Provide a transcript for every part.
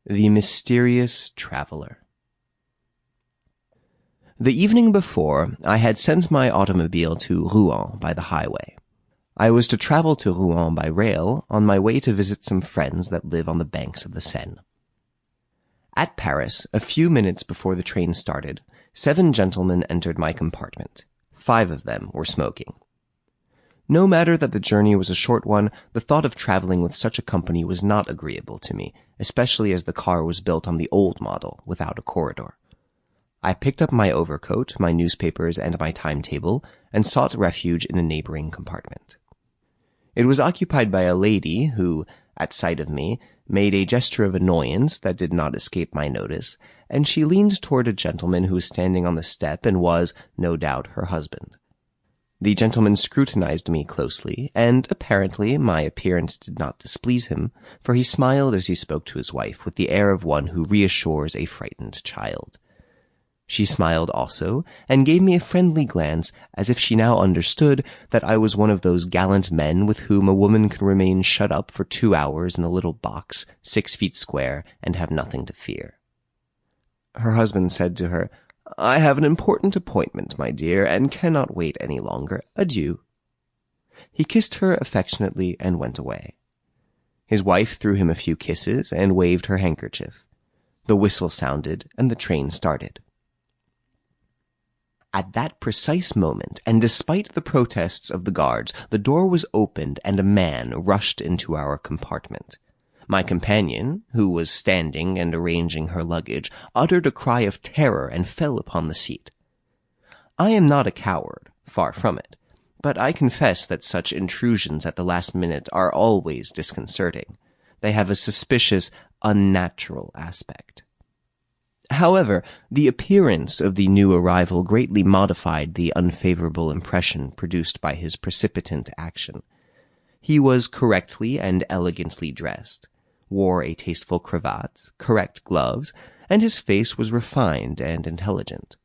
The Mysterious Traveler. The evening before, I had sent my automobile to Rouen by the highway. I was to travel to Rouen by rail on my way to visit some friends that live on the banks of the Seine. At Paris, a few minutes before the train started, 7 gentlemen entered my compartment. 5 of them were smoking. No matter that the journey was a short one, the thought of traveling with such a company was not agreeable to me, especially as the car was built on the old model, without a corridor. I picked up my overcoat, my newspapers, and my timetable, and sought refuge in a neighboring compartment. It was occupied by a lady who, at sight of me, made a gesture of annoyance that did not escape my notice, and she leaned toward a gentleman who was standing on the step and was, no doubt, her husband. The gentleman scrutinized me closely, and apparently my appearance did not displease him, for he smiled as he spoke to his wife with the air of one who reassures a frightened child. She smiled also, and gave me a friendly glance, as if she now understood that I was one of those gallant men with whom a woman can remain shut up for 2 hours in a little box, 6 feet square, and have nothing to fear. Her husband said to her, "I have an important appointment, my dear, and cannot wait any longer. Adieu." He kissed her affectionately and went away. His wife threw him a few kisses and waved her handkerchief. The whistle sounded, and the train started. At that precise moment, and despite the protests of the guards, the door was opened and a man rushed into our compartment. My companion, who was standing and arranging her luggage, uttered a cry of terror and fell upon the seat. I am not a coward, far from it, but I confess that such intrusions at the last minute are always disconcerting. They have a suspicious, unnatural aspect. However, the appearance of the new arrival greatly modified the unfavorable impression produced by his precipitant action. He was correctly and elegantly dressed, wore a tasteful cravat, correct gloves, and his face was refined and intelligent.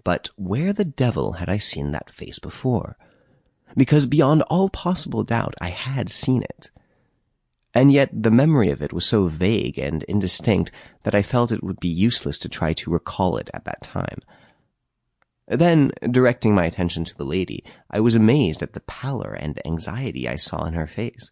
But where the devil had I seen that face before? Because beyond all possible doubt I had seen it. And yet the memory of it was so vague and indistinct that I felt it would be useless to try to recall it at that time. Then, directing my attention to the lady, I was amazed at the pallor and anxiety I saw in her face.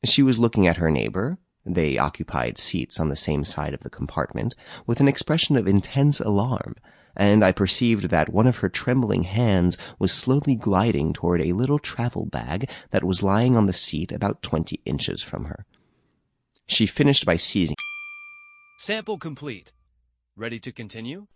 She was looking at her neighbor, they occupied seats on the same side of the compartment, with an expression of intense alarm, and I perceived that one of her trembling hands was slowly gliding toward a little travel bag that was lying on the seat about 20 inches from her. She finished by seizing. Sample complete. Ready to continue?